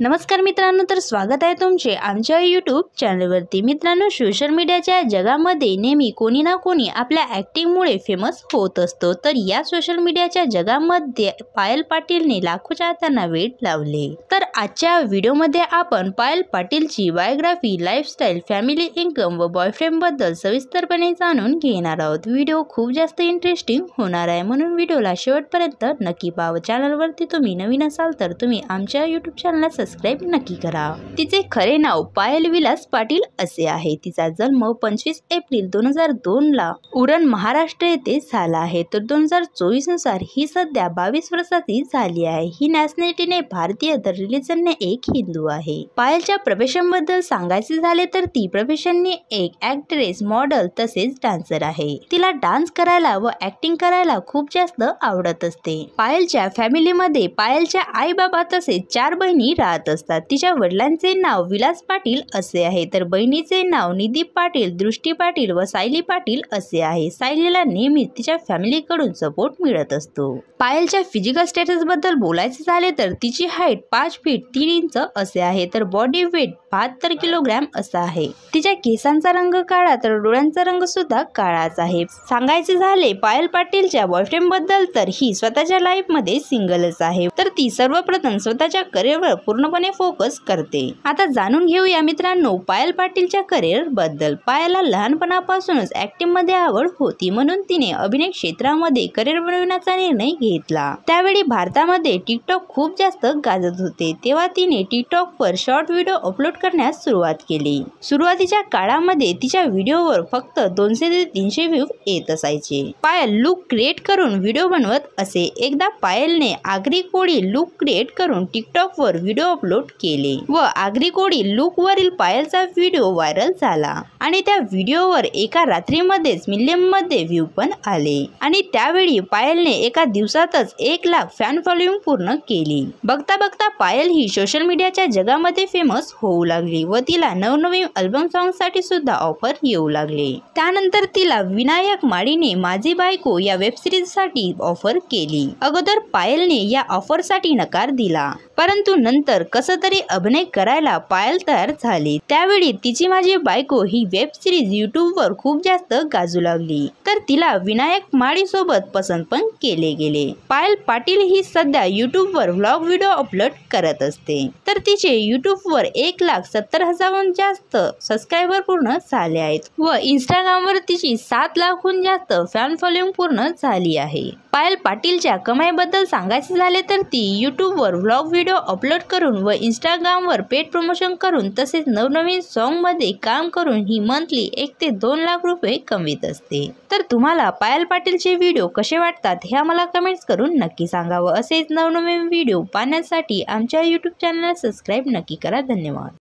नमस्कार मित्रांनो, तर स्वागत आहे तुमचे आमच्या यूट्यूब चॅनलवरती। मित्रांनो, सोशल मीडियाच्या जगामध्ये नेहमी कोणी ना कोणी आपल्या ॲक्टिंगमुळे फेमस होत असतो। तर या सोशल मीडियाच्या जगामध्ये पायल पाटीलने लाखो चाहत्यांना वेड लावले। तर आजच्या व्हिडिओमध्ये आपण पायल पाटीलची बायोग्राफी, लाईफस्टाईल, फॅमिली, इन्कम व बॉयफ्रेंड बद्दल सविस्तरपणे जाणून घेणार आहोत। व्हिडिओ खूप जास्त इंटरेस्टिंग होणार आहे, म्हणून व्हिडिओला शेवटपर्यंत नक्की पाहा। चॅनलवरती तुम्ही नवीन असाल तर तुम्ही आमच्या यूट्यूब चॅनलला सबस्क्राइब नक्की करा। तिचे खरे नाव पायल विलास पाटील असे आहे। तिचा जन्म 25 एप्रिल 2002 ला उरण, महाराष्ट्र येथे झाला आहे। तर 2024 नुसार ही सध्या 22 वर्षाची झाली आहे। ही नॅशनॅलिटीने भारतीय, तर रिलिजनने एक हिंदू आहे। पायलच्या प्रोफेशन बद्दल सांगायचे झाले तर ती प्रोफेशनने एक ॲक्ट्रेस, मॉडेल तसेच डान्सर आहे। तिला डान्स करायला व ॲक्टिंग करायला खूप जास्त आवडत असते। पायलच्या फॅमिलीमध्ये पायलच्या आई बाबा तसेच 4 बहिणी राहत असतात। तिच्या वडिलांचे नाव विलास पाटील असे आहे, तर बहिणीचे नाव निधी पाटील, दृष्टी पाटील व सायली पाटील असे आहे। सायलीला नेहमी तिच्या फॅमिलीकडून सपोर्ट मिळत असतो। पायलच्या फिजिकल स्टेटस बद्दल बोलायचे झाले तर तिची हाईट 5 फीट 3 इंच असे आहे, तर बॉडी वेट 72 किलोग्रॅम असा आहे। तिच्या केसांचा रंग काळा, तर डोळ्यांचा रंग सुद्धा काळाच आहे। सांगायचे झाले पायल पाटीलच्या बॉयफ्रेंड बद्दल तर ही स्वतःच्या लाईफ मध्ये सिंगलच आहे। तर ती सर्वप्रथम स्वतःच्या करिअरवर पूर्णपणे फोकस करते। आता जाणून घेऊया मित्रांनो पायल पाटीलच्या करिअर बद्दल। पायलला लहानपणापासूनच ॲक्टिंग मध्ये आवड होती, म्हणून तिने अभिनय क्षेत्रामध्ये करिअर बनवण्याचा निर्णय घेतला। त्यावेळी भारतामध्ये टिकटॉक खूप जास्त गाजत होते, तेव्हा तिने टिकटॉकवर शॉर्ट व्हिडिओ अपलोड करण्यास सुरुवात केली। सुरुवातीच्या काळामध्ये तिच्या व्हिडिओवर फक्त 200 ते 300 व्ह्यू येत असायचे। पायल लुक क्रिएट करून व्हिडिओ बनवत असे। एकदा पायलने आगरी कोळी लुक क्रिएट करून टिकटॉकवर व्हिडिओ अपलोड केले व आगरी कोळी लुक वरील पायलचा व्हिडिओ व्हायरल झाला आणि त्या व्हिडिओवर एका रात्रीमध्येच मिलियनमध्ये व्ह्यू पण आले आणि त्यावेळी पायलने एका दिवसातच 1 लाख फॅन फॉलोइंग पूर्ण केली। बघता बघता पायल ही सोशल मीडियाच्या जगामध्ये फेमस होऊ लागली व तिला नवनवीन अल्बम सॉन्ग साठी सुद्धा ऑफर येऊ लागले। त्यानंतर तिला विनायक माळीने माझी बायको या वेब सिरीज साठी ऑफर केली। अगोदर पायलने या ऑफर साठी नकार दिला, परंतु नंतर कसं तरी अभिनय करायला पायल तयार झाली। त्यावेळी तिची माझी बायको ही वेब सिरीज यूट्यूबवर खूप जास्त गाजू लागली, तर तिला विनायक माळी सोबत पसंत पण केले गेले। पायल पाटील ही सध्या यूट्यूबवर व्लॉग व्हिडिओ अपलोड करत असते, तर तिचे यूट्यूबवर 1,70,000 जास्त सबस्क्रायबर पूर्ण झाले आहेत व इंस्टाग्रामवर तिची 7 लाखहून जास्त फॅन फॉलोइंग पूर्ण झाली आहे। पायल पाटीलच्या कमाईबद्दल सांगायचे झाले तर ती यूट्यूबवर व्लॉग व्हिडिओ अपलोड करून व इंस्टाग्रामवर पेड प्रमोशन करून तसेच नवनवीन सॉन्ग मध्ये काम करून ही मंथली 1 ते 2 लाख रुपये कमवित असते। तर तुम्हाला पायल पाटीलचे व्हिडिओ कसे वाटतात हे आम्हाला कमेंट्स करून नक्की सांगा व असेच नवनवीन व्हिडिओ पाहण्यासाठी आमच्या यूट्यूब चॅनलला सबस्क्राइब नक्की करा। धन्यवाद।